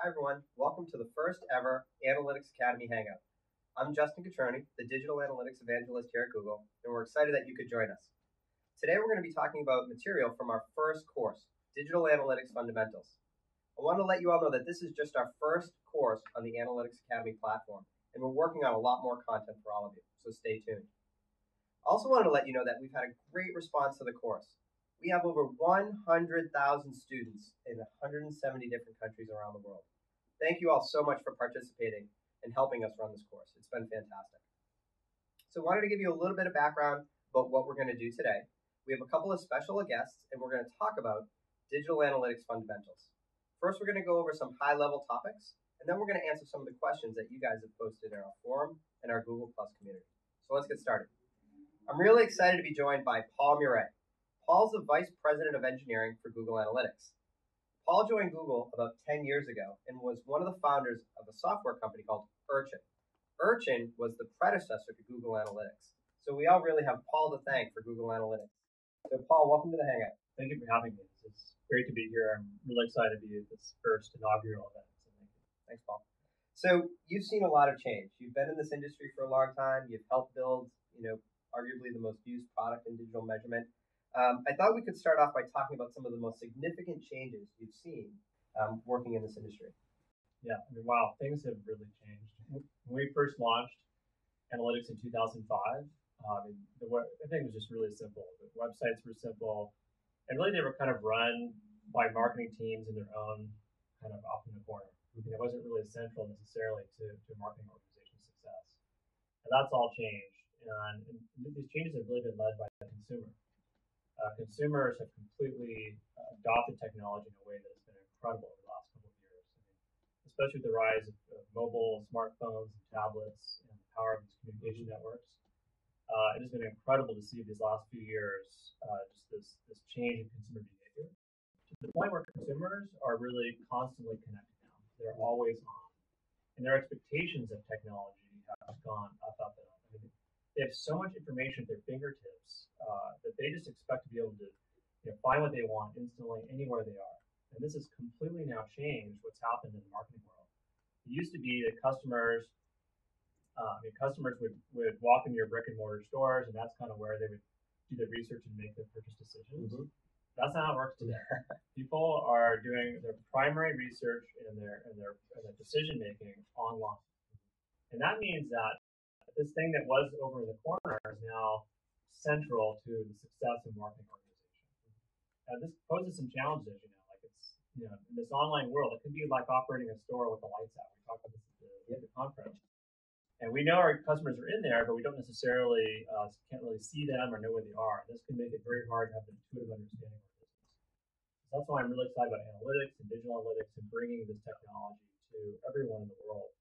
Hi everyone, welcome to the first ever Analytics Academy Hangout. I'm Justin Cutroni, the Digital Analytics Evangelist here at Google, and we're excited that you could join us. Today we're going to be talking about material from our first course, Digital Analytics Fundamentals. I want to let you all know that this is just our first course on the Analytics Academy platform, and we're working on a lot more content for all of you, so stay tuned. I also wanted to let you know that we've had a great response to the course. We have over 100,000 students in 170 different countries around the world. Thank you all so much for participating and helping us run this course. It's been fantastic. So I wanted to give you a little bit of background about what we're going to do today. We have a couple of special guests, and we're going to talk about digital analytics fundamentals. First, we're going to go over some high-level topics, and then we're going to answer some of the questions that you guys have posted in our forum and our Google Plus community. So let's get started. I'm really excited to be joined by Paul Muret. Paul's the Vice President of Engineering for Google Analytics. Paul joined Google about 10 years ago and was one of the founders of a software company called Urchin. Urchin was the predecessor to Google Analytics. So we all really have Paul to thank for Google Analytics. So Paul, welcome to the Hangout. Thank you for having me. It's great to be here. I'm really excited to be at this first inaugural event. So thank you. Thanks, Paul. So you've seen a lot of change. You've been in this industry for a long time. You've helped build, arguably the most used product in digital measurement. I thought we could start off by talking about some of the most significant changes you've seen working in this industry. Yeah, wow, things have really changed. When we first launched analytics in 2005, everything was just really simple. The websites were simple, and really they were kind of run by marketing teams in their own kind of off in the corner. It wasn't really central necessarily to marketing organization success. And that's all changed. And these changes have really been led by the consumer. Consumers have completely adopted technology in a way that has been incredible over the last couple of years. Especially with the rise of mobile, smartphones, and tablets, and the power of these communication networks. It has been incredible to see these last few years just this change in consumer behavior to the point where consumers are really constantly connected now. They're always on, and their expectations of technology have gone up and up. They have so much information at their fingertips that they just expect to be able to find what they want instantly anywhere they are. And this has completely now changed what's happened in the marketing world. It used to be that customers would walk into your brick and mortar stores, and that's kind of where they would do their research and make their purchase decisions. Mm-hmm. That's not how it works today. People are doing their primary research and their decision making online. And that means that this thing that was over in the corner is now central to the success of marketing organizations. This poses some challenges, in this online world. It can be like operating a store with the lights out. We talked about this at the conference. And we know our customers are in there, but we don't necessarily can't really see them or know where they are. This can make it very hard to have an intuitive understanding of our business. So that's why I'm really excited about analytics and digital analytics and bringing this technology to everyone in the world.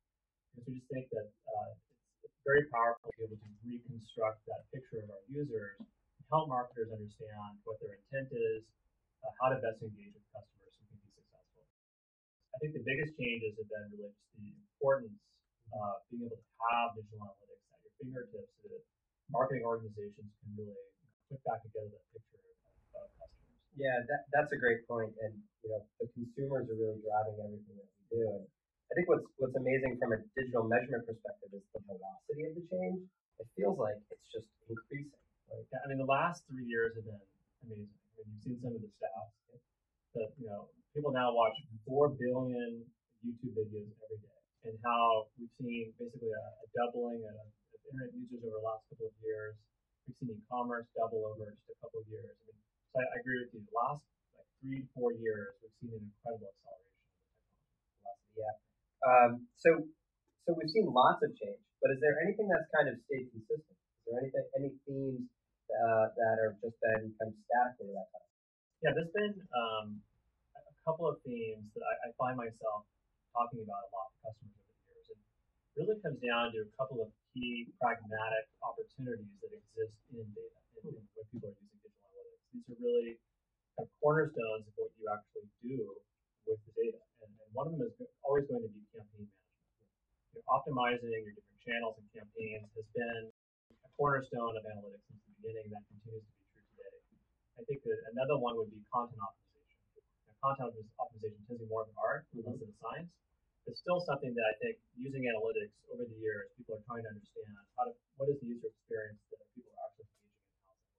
Because we just think that it's very powerful to be able to reconstruct that picture of our users and help marketers understand what their intent is, how to best engage with customers so we can be successful. I think the biggest changes have been really just the importance of being able to have digital analytics at your fingertips so that marketing organizations can really put back together that picture of customers. Yeah, that's a great point. And the consumers are really driving everything that we do. And I think what's amazing from a digital measurement perspective is the velocity of the change. It feels like it's just increasing. The last 3 years have been amazing. You've seen some of the stats that people now watch 4 billion YouTube videos every day, and how we've seen basically a doubling of internet users over the last couple of years. We've seen e-commerce double over just a couple of years. So I agree with you. The last 3 to 4 years, we've seen an incredible acceleration of the technology velocity. Yeah. So we've seen lots of change, but is there anything that's kind of stayed consistent? Is there any themes that have just been kind of static over that time? Yeah, there's been a couple of themes that I find myself talking about a lot with customers over the years. It really comes down to a couple of key pragmatic opportunities that exist in data and when people are using digital analytics. These are really kind of cornerstones of what you actually do with the data. And one of them is always going to be campaign management. Optimizing your different channels and campaigns has been a cornerstone of analytics since the beginning. That continues to be true today. I think that another one would be content optimization. Content optimization tends to be more of an art, less of a science. it's still something that I think using analytics over the years, people are trying to understand what is the user experience that people are actually engaging in, how it's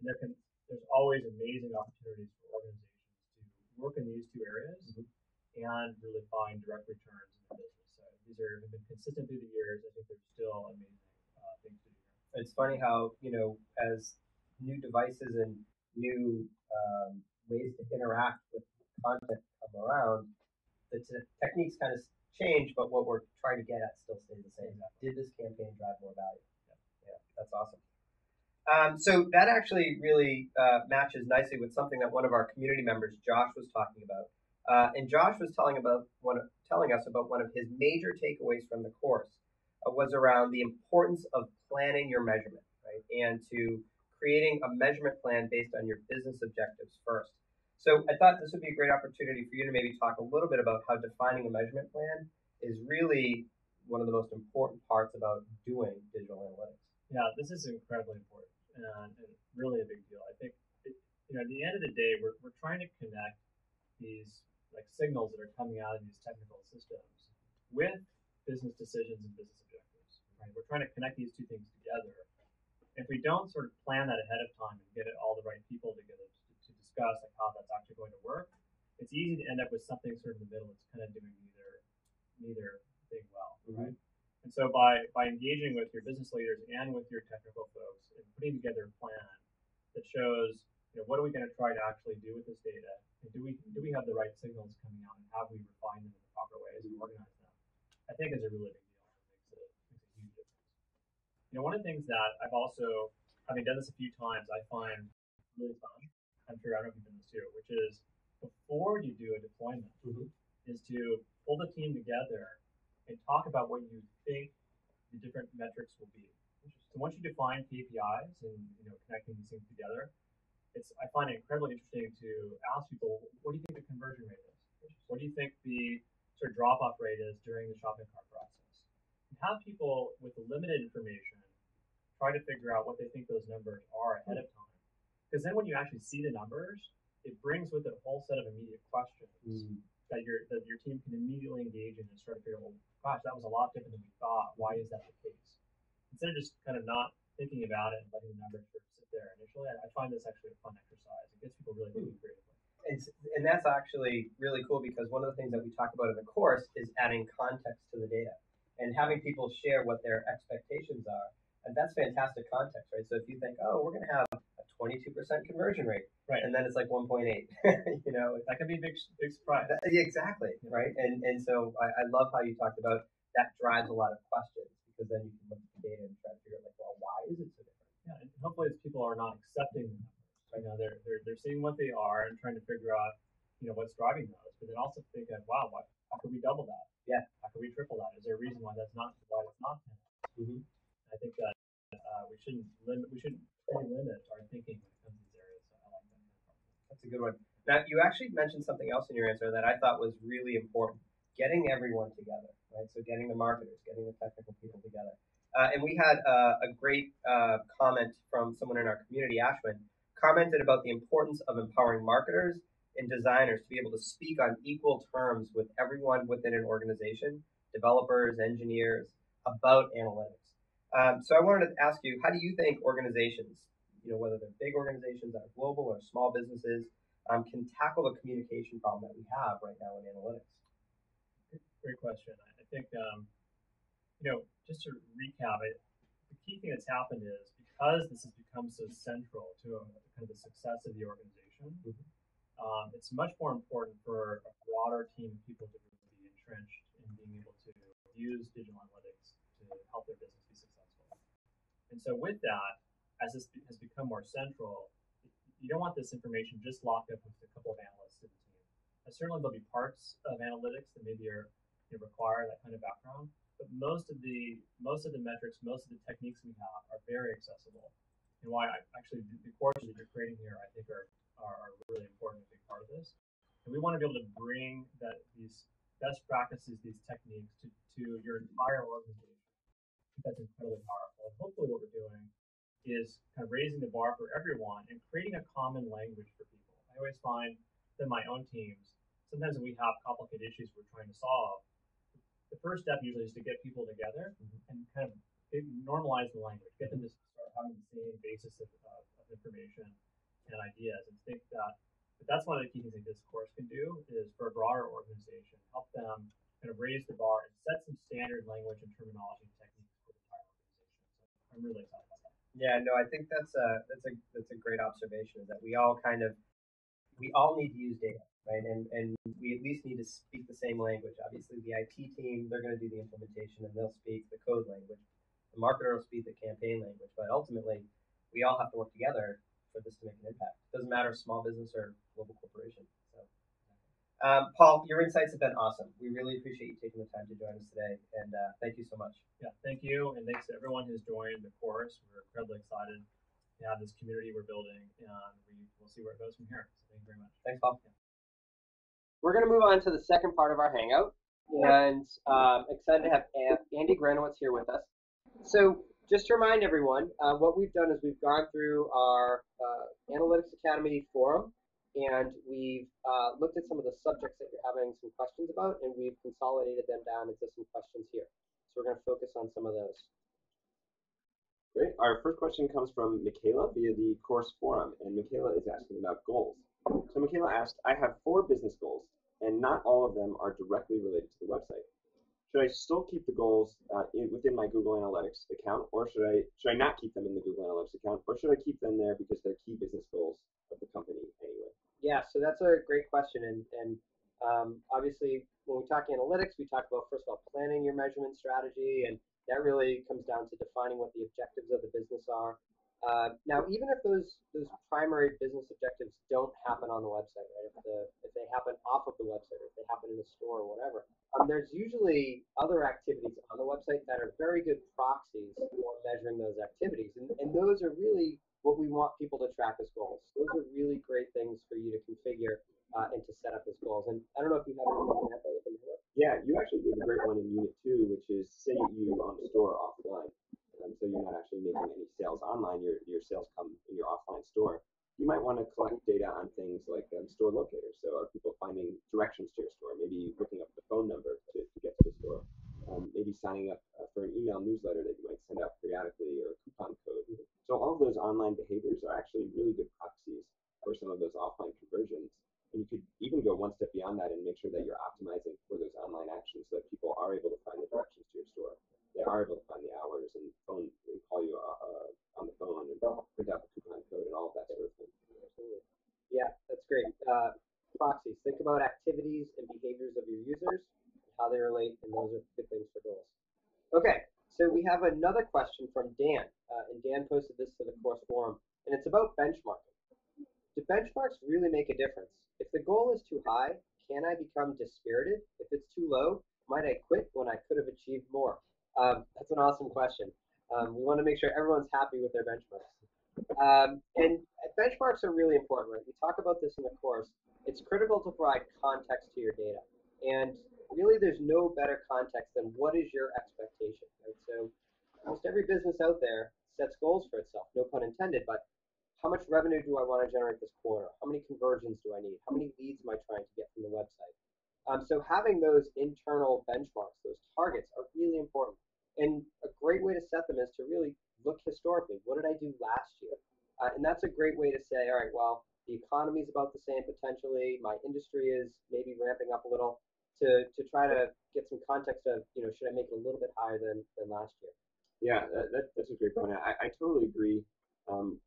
working. And there's always amazing opportunities for organizations to work in these two areas and really find direct returns in the business. So these have been consistent through the years. I think there's still amazing things to do here. It's funny how, as new devices and new ways to interact with content come around, the techniques kind of change, but what we're trying to get at still stays the same. Exactly. Did this campaign drive more value? Yeah, that's awesome. So that actually really matches nicely with something that one of our community members, Josh, was talking about. And Josh was telling us about one of his major takeaways from the course was around the importance of planning your measurement, right? And to creating a measurement plan based on your business objectives first. So I thought this would be a great opportunity for you to maybe talk a little bit about how defining a measurement plan is really one of the most important parts about doing digital analytics. Yeah, this is incredibly important and really a big deal. I think, at the end of the day, we're trying to connect these like signals that are coming out of these technical systems with business decisions and business objectives. Right? We're trying to connect these two things together. If we don't sort of plan that ahead of time and get all the right people together to discuss like how that's actually going to work, it's easy to end up with something sort of in the middle that's kind of doing neither thing well, right? And so by engaging with your business leaders and with your technical folks and putting together a plan that shows, what are we going to try to actually do with this data? And do we have the right signals coming out, and have we refined them in the proper ways and organized them? I think is a really big deal. It makes a huge difference. One of the things that I've also, having done this a few times, I find really fun. I'm sure I don't know if you've done this too, which is before you do a deployment, is to pull the team together and talk about what you think the different metrics will be. So once you define KPIs and connecting these things together, I find it incredibly interesting to ask people, what do you think the conversion rate is? What do you think the sort of drop-off rate is during the shopping cart process? And have people with the limited information try to figure out what they think those numbers are ahead of time. Because then when you actually see the numbers, it brings with it a whole set of immediate questions that your team can immediately engage in and start to figure out, well, gosh, that was a lot different than we thought. Why is that the case? Instead of just kind of not thinking about it and letting the numbers sort of sit there initially, I find this actually a fun exercise. It gets people really thinking creatively. And that's actually really cool because one of the things that we talk about in the course is adding context to the data and having people share what their expectations are. And that's fantastic context, right? So if you think, oh, we're going to have a 22% conversion rate, right, and then it's like 1.8, that can be a big surprise. Exactly, right? And so I love how you talked about that drives a lot of questions because then you can look at the data and try to figure out, like, well, why is it so different? Yeah, and hopefully people are not accepting the numbers. Right? They're seeing what they are and trying to figure out, what's driving those. But then also think that, wow, how could we double that? Yeah. How could we triple that? Is there a reason why it's not? I think that we shouldn't limit our thinking when it comes to these areas. So I like that kind of part. That's a good one. Now, you actually mentioned something else in your answer that I thought was really important: getting everyone together, right? So getting the marketers, getting the technical people together. And we had a great comment from someone in our community, Ashwin, commented about the importance of empowering marketers and designers to be able to speak on equal terms with everyone within an organization, developers, engineers, about analytics. So I wanted to ask you, how do you think organizations, whether they're big organizations that are global or small businesses, can tackle the communication problem that we have right now in analytics? Great question. I think, just to recap it, the key thing that's happened is because this has become so central to kind of the success of the organization, it's much more important for a broader team of people to really be entrenched in being able to use digital analytics to help their business be successful. And so with that, as this has become more central, you don't want this information just locked up with a couple of analysts in the team. And certainly there'll be parts of analytics that maybe require that kind of background, but most of the metrics, most of the techniques we have are very accessible. And why the courses that you're creating here, I think, are really important, a big part of this. And we want to be able to bring these best practices, these techniques to your entire organization. I think that's incredibly powerful. And hopefully what we're doing is kind of raising the bar for everyone and creating a common language for people. I always find that my own teams, sometimes when we have complicated issues we're trying to solve, the first step usually is to get people together and kind of normalize the language, get them to start having the same basis of information and ideas, and think that. But that's one of the key things that this course can do is for a broader organization, help them kind of raise the bar and set some standard language and terminology and techniques for the entire organization. So I'm really excited about that. Yeah, no, I think that's a great observation. Is that we all need to use data, right? And we at least need to speak the same language. Obviously, the IT team, they're going to do the implementation and they'll speak the code language. The marketer will speak the campaign language. But ultimately, we all have to work together for this to make an impact. It doesn't matter small business or global corporation. So, Paul, your insights have been awesome. We really appreciate you taking the time to join us today, and thank you so much. Yeah, thank you, and thanks to everyone who's joined the course. We're incredibly excited to have this community we're building, and we'll see where it goes from here. So thank you very much. Thanks, Paul. We're going to move on to the second part of our hangout, and excited to have Andy Granowitz here with us. So just to remind everyone, what we've done is we've gone through our Analytics Academy forum, and we've looked at some of the subjects that you're having some questions about, and we've consolidated them down into some questions here. So we're going to focus on some of those. Great. Our first question comes from Michaela via the course forum, and Michaela is asking about goals. So Michaela asked, I have 4 business goals, and not all of them are directly related to the website. Should I still keep the goals within my Google Analytics account, or should I not keep them in the Google Analytics account, or should I keep them there because they're key business goals of the company anyway? Yeah, so that's a great question, and obviously when we talk analytics, we talk about first of all planning your measurement strategy, and that really comes down to defining what the objectives of the business are. Now, even if those primary business objectives don't happen on the website, right? If they happen off of the website, or if they happen in the store or whatever, there's usually other activities on the website that are very good proxies for measuring those activities, and those are really what we want people to track as goals. Those are really great things for you to configure and to set up as goals. And I don't know if you have any examples of that. Yeah, you actually gave a great one in Unit 2, which is say you own a store offline. So you're not actually making any sales online, your sales come in your offline store. You might want to collect data on things like store locators. So are people finding directions to your store? Maybe looking up the phone number to get to the store. Maybe signing up for an email newsletter that you might send out periodically, or a coupon code. So all of those online behaviors are actually really good proxies for some of those offline conversions. And you could even go one step beyond that and make sure that you're optimizing for those online actions so that people are able to find the directions to your store. They are able to find the hours and phone and call you on the phone and print out the coupon code and all of that sort of thing. Absolutely. Yeah, that's great. Proxies. Think about activities and behaviors of your users, how they relate, and those are good things for goals. Okay, so we have another question from Dan, and Dan posted this to the course forum, and it's about benchmarking. Do benchmarks really make a difference? If the goal is too high, can I become dispirited? If it's too low, might I quit when I could have achieved more? That's an awesome question. We want to make sure everyone's happy with their benchmarks. And benchmarks are really important, right? We talk about this in the course. It's critical to provide context to your data. And really, there's no better context than what is your expectation, right? So almost every business out there sets goals for itself, no pun intended, but how much revenue do I want to generate this quarter? How many conversions do I need? How many leads am I trying to get from the website? So having those internal benchmarks, those targets, are really important. And a great way to set them is to really look historically. What did I do last year? And that's a great way to say, all right, well, the economy is about the same potentially. My industry is maybe ramping up a little, to try to get some context of, should I make it a little bit higher than last year? Yeah, that's a great point. I totally agree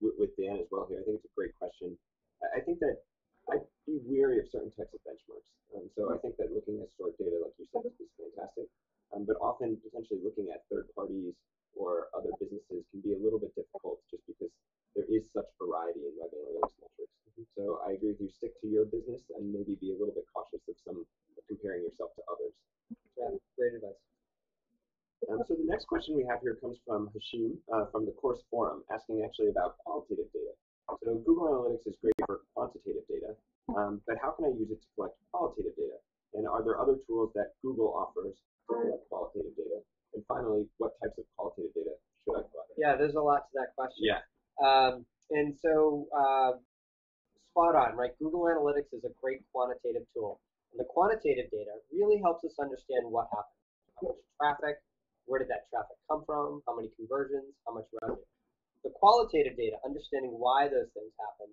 with Dan as well here. I think it's a great question. I think that I'd be weary of certain types of benchmarks. So I think that looking at historic data, like you said, is fantastic. But often potentially looking at third parties or other businesses can be a little bit difficult just because there is such variety in web analytics metrics. So I agree with you, stick to your business and maybe be a little bit cautious of comparing yourself to others. Yeah, great advice. So the next question we have here comes from Hashim from the course forum, asking actually about qualitative data. So Google Analytics is great for quantitative data, but how can I use it to collect qualitative data? And are there other tools that Google offers to collect qualitative data? And finally, what types of qualitative data should I collect? Yeah, there's a lot to that question. Yeah. And so spot on, right? Google Analytics is a great quantitative tool. And the quantitative data really helps us understand what happened. How much traffic? Where did that traffic come from? How many conversions? How much revenue? The qualitative data, understanding why those things happened,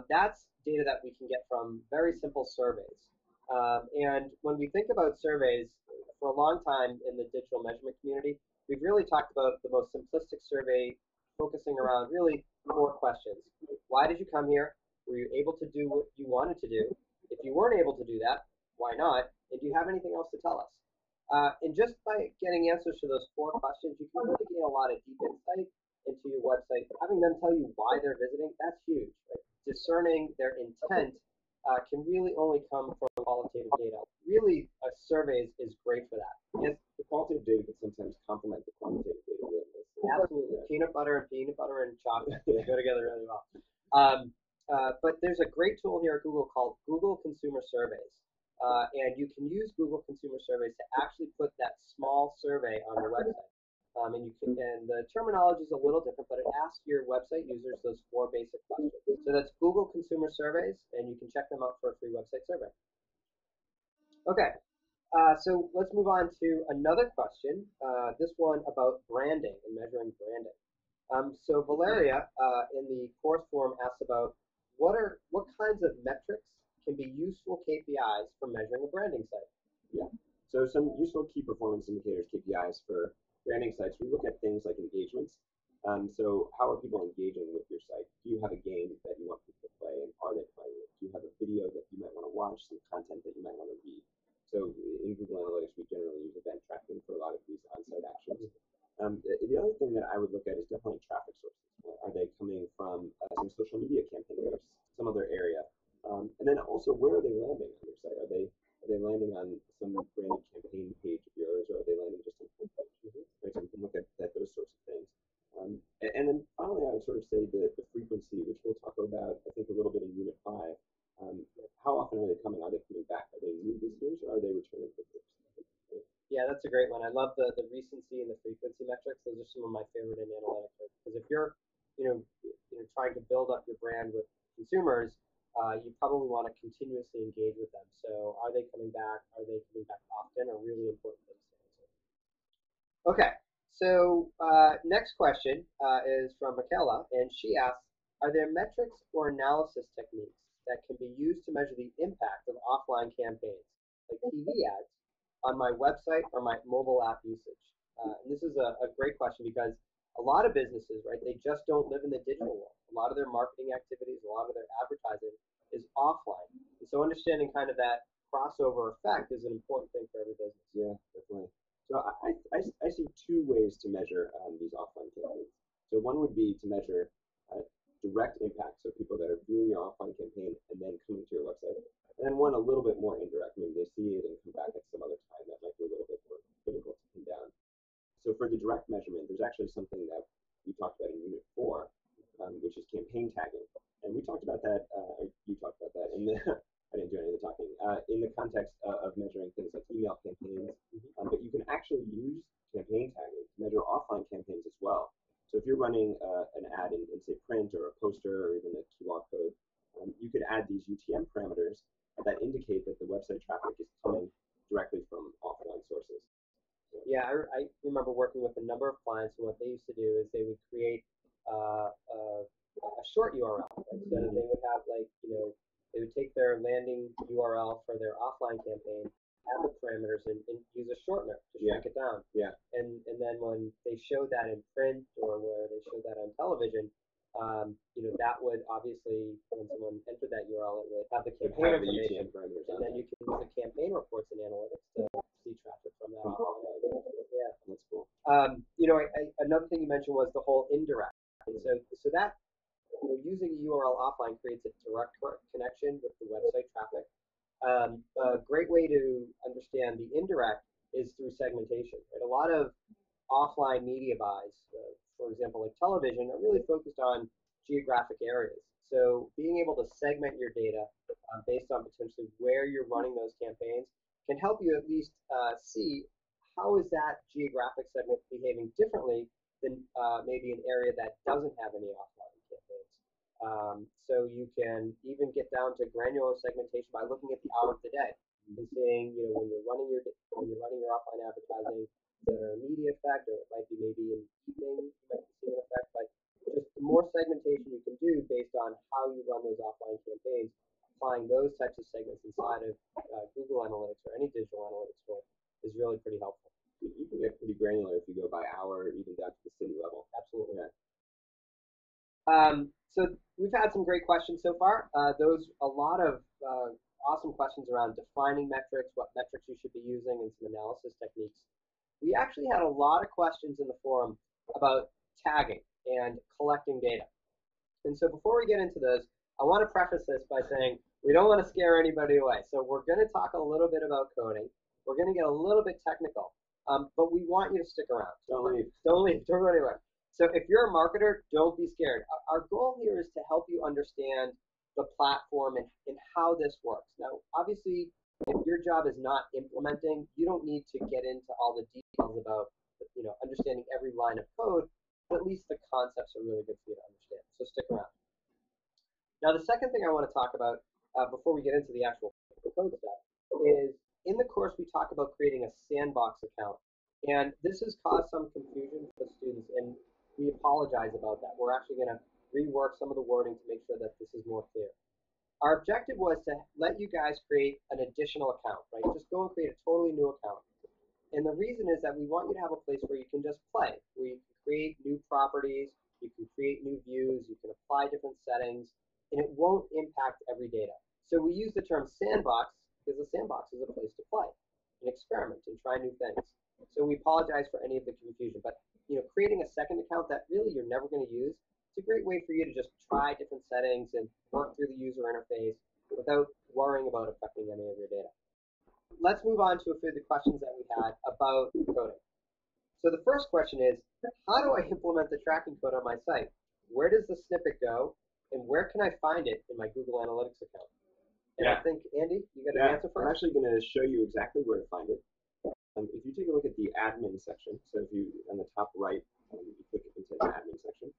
that's data that we can get from very simple surveys. And when we think about surveys, for a long time in the digital measurement community, we've really talked about the most simplistic survey focusing around really 4 questions. Why did you come here? Were you able to do what you wanted to do? If you weren't able to do that, why not? And do you have anything else to tell us? And just by getting answers to those 4 questions, you can really gain a lot of deep insight into your website. Having them tell you why they're visiting, that's huge. Right? Discerning their intent can really only come from qualitative data. Really, a survey is great for that. Yes, the qualitative data can sometimes complement the quantitative data really nicely. Absolutely. Peanut butter and chocolate they go together really well. But there's a great tool here at Google called Google Consumer Surveys. And you can use Google Consumer Surveys to actually put that small survey on your website. And the terminology is a little different, but it asks your website users those 4 basic questions. So that's Google Consumer Surveys, and you can check them out for a free website survey. Okay, so let's move on to another question. This one about branding and measuring branding. So Valeria in the course forum asks about what kinds of metrics can be useful KPIs for measuring a branding site. Yeah. So some useful key performance indicators, KPIs for branding sites, we look at things like engagements. So how are people engaging with your site? Do you have a game that you want people to play, and are they playing it? Do you have a video that you might want to watch, some content that you might want to read? So in Google Analytics, we generally use event tracking for a lot of these on-site actions. The other thing that I would look at is definitely traffic sources. Are they coming from some social media campaigns, some other area? And then also, where are they landing on your site? Are they landing on some branded campaign page of yours, or are they landing just on the homepage? Right, so we can look at those sorts of things. And then finally, I would sort of say the frequency, which we'll talk about, I think, a little bit in Unit 5. How often are they coming? Are they coming back? Are they new visitors, or are they returning visitors? Yeah, that's a great one. I love the recency and the frequency metrics. Those are some of my favorite in analytics. Because if you're, trying to build up your brand with consumers, you probably want to continuously engage with them. So, are they coming back? Are they coming back often? Are really important things to answer. Okay. So, next question is from Michaela, and she asks, are there metrics or analysis techniques that can be used to measure the impact of offline campaigns, like TV ads, on my website or my mobile app usage? And this is a great question because a lot of businesses, right, they just don't live in the digital world. A lot of their marketing activities, a lot of their advertising is offline. And so understanding kind of that crossover effect is an important thing for every business. Yeah, definitely. So I see 2 ways to measure these offline campaigns. So one would be to measure direct impact, so people that are viewing your offline campaign and then coming to your website. And then one a little bit more indirect, maybe they see it and come back at some other time. That might be a little bit more difficult to pin down. So for the direct measurement, there's actually something that we talked about in Unit 4, which is campaign tagging. And we talked about that, you talked about that in the, I didn't do any of the talking, in the context of measuring things like email campaigns. But you can actually use campaign tagging to measure offline campaigns as well. So if you're running an ad in, say, print or a poster or even a QR code, you could add these UTM parameters that indicate that the website traffic is coming directly from offline sources. Yeah, I remember working with a number of clients, and what they used to do is they would create a short URL. Right? So they would have they would take their landing URL for their offline campaign, add the parameters, and use a shortener to shrink it down. Yeah. And then when they showed that in print or where they showed that on television, that would obviously, when someone entered that URL, it would have the campaign information, and then you can use the campaign reports and analytics to see traffic from that offline. Yeah, that's cool. Another thing you mentioned was the whole indirect, and so that using a URL offline creates a direct connection with the website traffic. A great way to understand the indirect is through segmentation. Right? A lot of offline media buys, for example, like television, are really focused on geographic areas. So being able to segment your data based on potentially where you're running those campaigns can help you at least see how is that geographic segment behaving differently than maybe an area that doesn't have any offline campaigns. So you can even get down to granular segmentation by looking at the hour of the day. and seeing, when you're running your offline advertising, is there an immediate effect, or it might be maybe in the evening you might be seeing an effect. But just the more segmentation you can do based on how you run those offline campaigns, applying those types of segments inside of Google Analytics or any digital analytics tool is really pretty helpful. You can get pretty granular if you go by hour, even down to the city level. Absolutely. Yeah. So we've had some great questions so far. A lot of awesome questions around defining metrics, what metrics you should be using, and some analysis techniques. We actually had a lot of questions in the forum about tagging and collecting data. And so before we get into those, I want to preface this by saying we don't want to scare anybody away. So we're going to talk a little bit about coding. We're going to get a little bit technical, but we want you to stick around. Don't leave. Don't leave. Don't go anywhere. So if you're a marketer, don't be scared. Our goal here is to help you understand the platform and how this works. Now, obviously, if your job is not implementing, you don't need to get into all the details about understanding every line of code, but at least the concepts are really good for you to understand. So stick around. Now, the second thing I want to talk about before we get into the actual code stuff is in the course we talk about creating a sandbox account. And this has caused some confusion for students, and we apologize about that. We're actually going to rework some of the wording to make sure that this is more clear. Our objective was to let you guys create an additional account, right? Just go and create a totally new account. And the reason is that we want you to have a place where you can just play, where you can create new properties, you can create new views, you can apply different settings, and it won't impact every data. So we use the term sandbox because a sandbox is a place to play and experiment and try new things. So we apologize for any of the confusion, but creating a second account that really you're never going to use, it's a great way for you to just try different settings and work through the user interface without worrying about affecting any of your data. Let's move on to a few of the questions that we had about coding. So the first question is, how do I implement the tracking code on my site? Where does the snippet go, and where can I find it in my Google Analytics account? And I think, Andy, you got an answer for us? I'm actually going to show you exactly where to find it. If you take a look at the admin section, so if you, on the top right, you click into the admin section,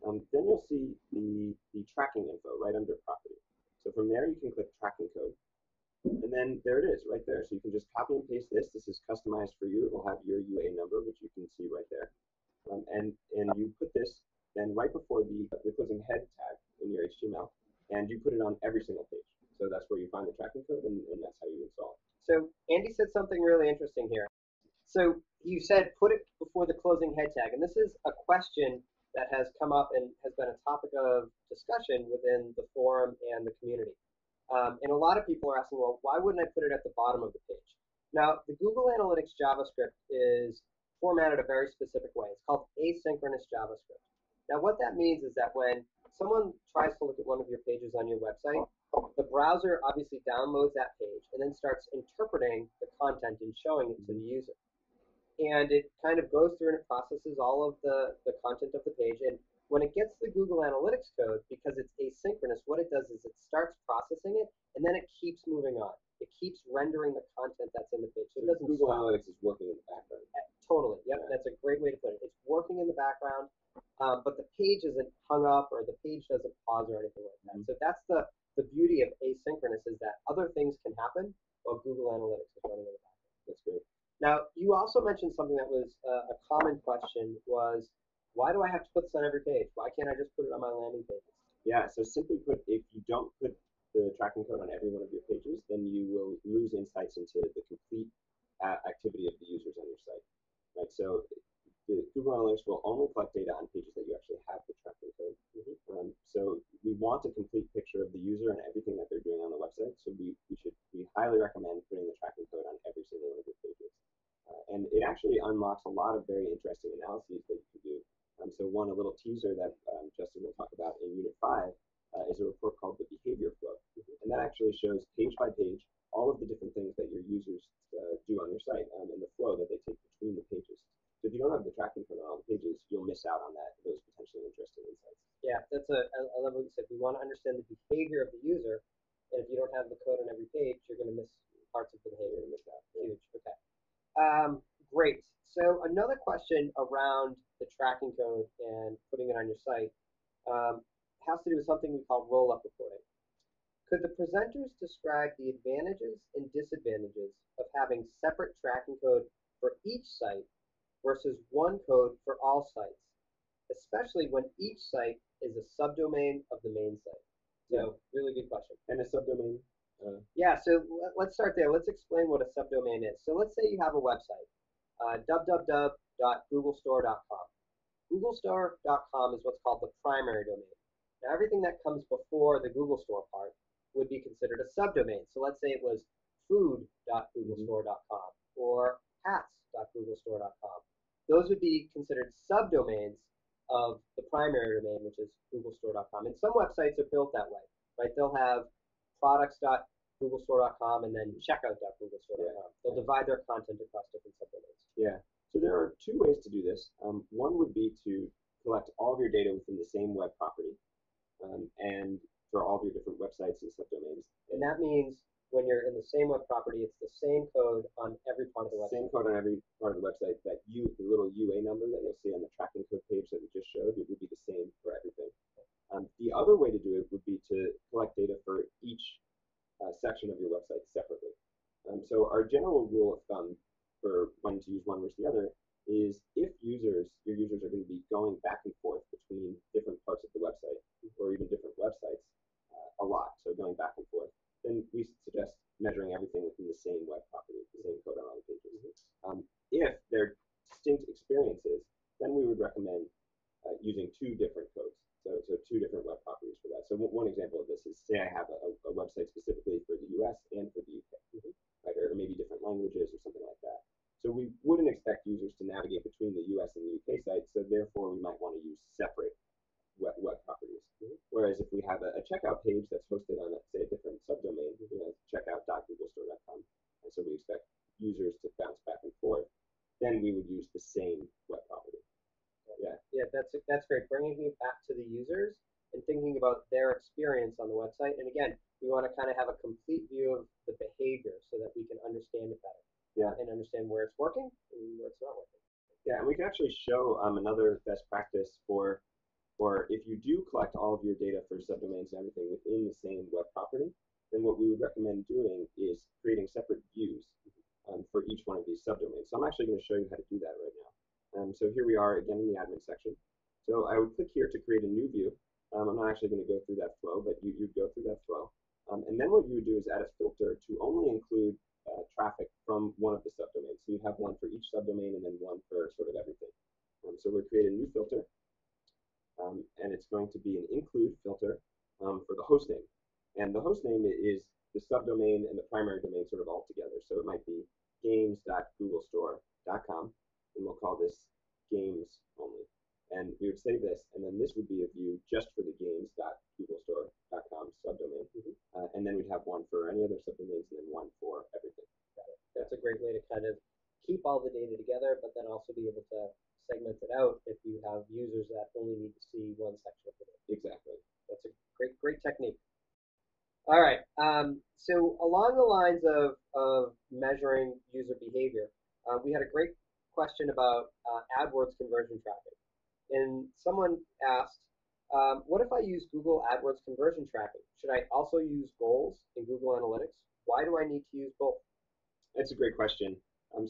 then you'll see the tracking info right under property. So from there, you can click tracking code. And then there it is, right there. So you can just copy and paste this. This is customized for you. It will have your UA number, which you can see right there. And you put this then right before the closing head tag in your HTML, and you put it on every single page. So that's where you find the tracking code, and that's how you install it. So Andy said something really interesting here. So you said put it before the closing head tag, and this is a question that has come up and has been a topic of discussion within the forum and the community. And a lot of people are asking, well, why wouldn't I put it at the bottom of the page? Now, the Google Analytics JavaScript is formatted a very specific way. It's called asynchronous JavaScript. Now, what that means is that when someone tries to look at one of your pages on your website, the browser obviously downloads that page and then starts interpreting the content and showing it to the user. And it kind of goes through and it processes all of the content of the page. And when it gets the Google Analytics code, because it's asynchronous, what it does is it starts processing it, and then it keeps moving on. It keeps rendering the content that's in the page. So it doesn't Google stop. Analytics is working in the background. Totally. Yep. Yeah. That's a great way to put it. It's working in the background, but the page isn't hung up or the page doesn't pause or anything like that. So that's the beauty of asynchronous, is that other things can happen while Google Analytics is running in the background. That's great. Now, you also mentioned something that was a common question was, why do I have to put this on every page? Why can't I just put it on my landing pages? Yeah, so simply put, if you don't put the tracking code on every one of your pages, then you will lose insights into the complete activity of the users on your site. Right? So the Google Analytics will only collect data on pages that you actually have the tracking code. So we want a complete picture of the user and everything that they're doing on the website. So we highly recommend putting the tracking code on every single one of your pages. And it actually unlocks a lot of very interesting analyses that you can do. So a little teaser that Justin will talk about in Unit 5 is a report called the behavior flow. And that actually shows page by page all of the different things that your users do on your site and the flow that they take between the pages. So if you don't have the tracking code on all the pages, you'll miss out on those potentially interesting insights. Yeah, I love what you said. We want to understand the behavior of the user, and if you don't have the code on every page, you're going to miss parts of the behavior. Miss out. Huge. Okay. Great. So another question around the tracking code and putting it on your site has to do with something we call roll-up reporting. Could the presenters describe the advantages and disadvantages of having separate tracking code for each site versus one code for all sites, especially when each site is a subdomain of the main site? So, really good question. And a subdomain. Yeah, so let's start there. Let's explain what a subdomain is. So let's say you have a website, www.googlestore.com. Googlestore.com is what's called the primary domain. Now, everything that comes before the Google Store part would be considered a subdomain. So let's say it was food.googlestore.com or hats.googlestore.com. Those would be considered subdomains of the primary domain, which is googlestore.com. And some websites are built that way, right? They'll have products.googlestore.com and then checkout.googlestore.com. They'll divide their content across different subdomains. Yeah. So there are two ways to do this. One would be to collect all of your data within the same web property, and for all of your different websites and subdomains. And that means when you're in the same web property, it's the same code on every part of the website. Same code on every part of the website. That the little UA number that you'll see on the tracking code page that we just showed, it would be the same for everything. The other way to do it would be to collect data for each section of your website separately. So our general rule of thumb for when to use one versus the other is if your users are going to be going back and forth between different parts of the website or even different websites a lot, so going back and forth, then we suggest measuring everything within the same web property, the same code on all the pages. If they're distinct experiences, then we would recommend using two different codes. So two different web properties for that. So one example of this is, say I have a website specifically for the US and for the UK, right, or maybe different languages or something like that. So we wouldn't expect users to navigate between the US and the UK sites, so therefore we might want to use separate web properties. Whereas if we have a checkout page that's hosted on, say, a different subdomain, checkout.googlestore.com, and so we expect users to bounce back and forth, then we would use the same web property. Yeah, that's great. Bringing it back to the users and thinking about their experience on the website. And again, we want to kind of have a complete view of the behavior so that we can understand it better. Yeah. And understand where it's working and where it's not working. Yeah, and we can actually show another best practice for if you do collect all of your data for subdomains and everything within the same web property, then what we would recommend doing is creating separate views for each one of these subdomains. So I'm actually going to show you how to do that right now. So here we are again in the admin section. So I would click here to create a new view. I'm not actually going to go through that flow, but you'd go through that flow. And then what you would do is add a filter to only include traffic from one of the subdomains. So you have one for each subdomain and then one for sort of everything. So we'll create a new filter, and it's going to be an include filter for the host name. And the host name is the subdomain and the primary domain sort of all together. So it might be games.googlestore.com, and we'll call this games only. And we would save this, and then this would be a view just for the games.googlestore.com subdomain. And then we'd have one for any other subdomains and then one for everything. That's a great way to kind of keep all the data together, but then also be able to segment it out if you have users that only need to see one section of the data. Exactly. That's a great technique. All right. So along the lines of measuring user behavior, we had a great question about AdWords conversion tracking. And someone asked, what if I use Google AdWords conversion tracking? Should I also use goals in Google Analytics? Why do I need to use both? That's a great question.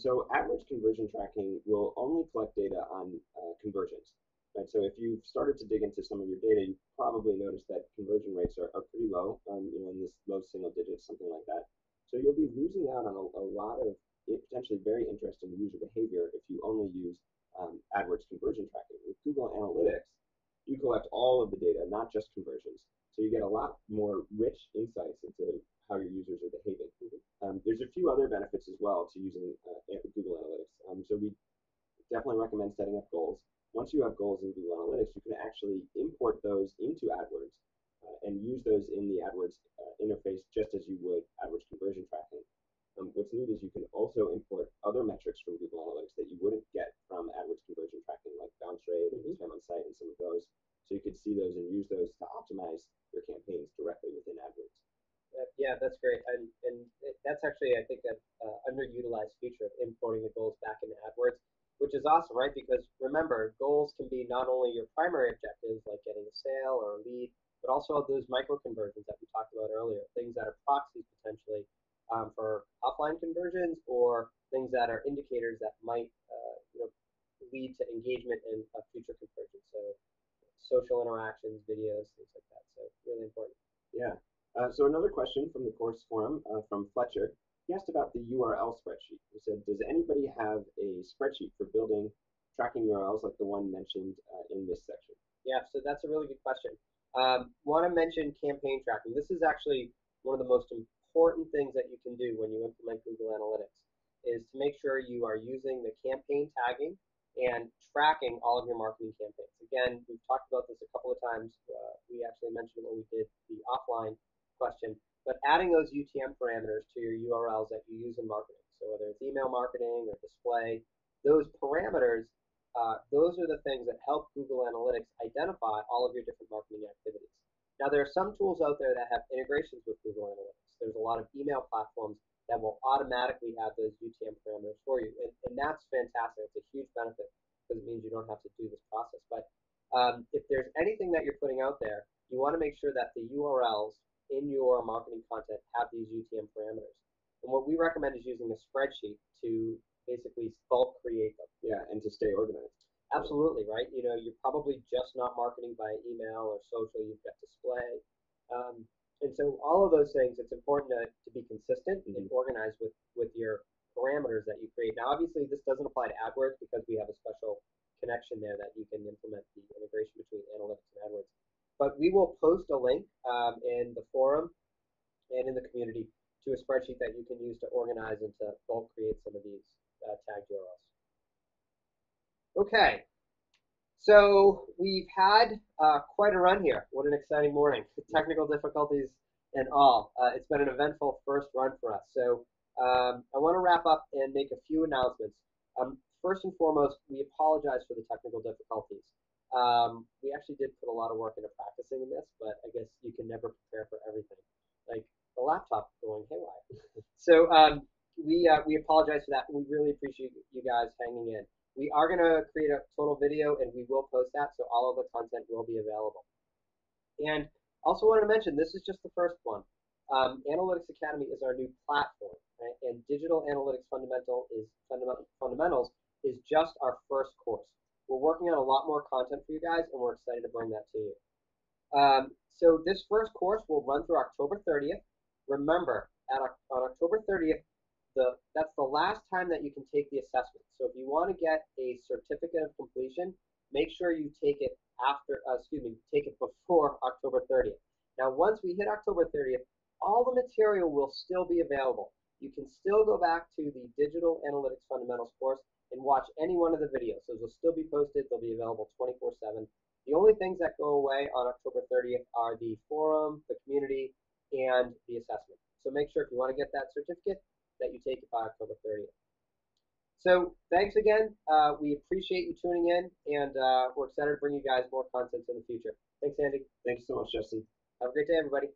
So AdWords conversion tracking will only collect data on conversions. Right? So if you've started to dig into some of your data, you probably noticed that conversion rates are pretty low, in this low single digits, something like that. So you'll be losing out on a lot of potentially very interesting user behavior if you only use AdWords conversion tracking. With Google Analytics, you collect all of the data, not just conversions. So you get a lot more rich insights into how your users are behaving. There's a few other benefits as well to using Google Analytics. So we definitely recommend setting up goals. Once you have goals in Google Analytics, you can actually import those into AdWords and use those in the AdWords interface just as you would AdWords conversion tracking. What's neat is you can also import other metrics from Google Analytics that you wouldn't get from AdWords conversion tracking, like bounce rate and time on site and some of those. So you could see those and use those to optimize your campaigns directly within AdWords. Yeah, that's great. And that's actually, I think, an underutilized feature of importing the goals back into AdWords, which is awesome, right? Because remember, goals can be not only your primary objectives, like getting a sale or a lead, but but also those micro conversions that we talked about earlier, things that are proxies potentially for offline conversions, or things that are indicators that might lead to engagement in future conversions. So social interactions, videos, things like that. So really important. Yeah. So another question from the course forum from Fletcher. He asked about the URL spreadsheet. He said, does anybody have a spreadsheet for building tracking URLs like the one mentioned in this section? Yeah, so that's a really good question. Want to mention campaign tracking. This is actually one of the most important things that you can do when you implement Google Analytics, is to make sure you are using the campaign tagging and tracking all of your marketing campaigns. Again, we've talked about this a couple of times. We actually mentioned it when we did the offline question, but adding those UTM parameters to your URLs that you use in marketing. So whether it's email marketing or display, those parameters, those are the things that help Google Analytics identify all of your different marketing activities. Now, there are some tools out there that have integrations with Google Analytics. There's a lot of email platforms that will automatically have those UTM parameters for you. And that's fantastic. It's a huge benefit because it means you don't have to do this process. But if there's anything that you're putting out there, you want to make sure that the URLs in your marketing content have these UTM parameters. And what we recommend is using a spreadsheet to basically bulk create them. Yeah, and to stay organized. Absolutely, right? You're probably just not marketing by email or social. You've got display. And so all of those things, it's important to be consistent and organized with your parameters that you create. Now, obviously, this doesn't apply to AdWords because we have a special connection there that you can implement the integration between analytics and AdWords. But we will post a link in the forum and in the community to a spreadsheet that you can use to organize and to bulk create some of these tagged URLs. Okay. So we've had quite a run here. What an exciting morning. Technical difficulties and all. It's been an eventful first run for us. So I want to wrap up and make a few announcements. First and foremost, we apologize for the technical difficulties. We actually did put a lot of work into practicing in this, but I guess you can never prepare for everything. Like the laptop going haywire. So we apologize for that. We really appreciate you guys hanging in. We are going to create a total video, and we will post that, so all of the content will be available. And also want to mention, this is just the first one. Analytics Academy is our new platform, right? And Digital Analytics Fundamentals is just our first course. We're working on a lot more content for you guys, and we're excited to bring that to you. So this first course will run through October 30th. Remember, on October 30th, that's the last time that you can take the assessment. So if you want to get a certificate of completion, make sure you take it before October 30th. Now, once we hit October 30th, all the material will still be available. You can still go back to the Digital Analytics Fundamentals course and watch any one of the videos. Those will still be posted. They'll be available 24/7. The only things that go away on October 30th are the forum, the community, and the assessment. So make sure if you want to get that certificate, that you take it by October 30th. So thanks again. We appreciate you tuning in, and we're excited to bring you guys more content in the future. Thanks, Andy. Thanks so much, Justin. Have a great day, everybody.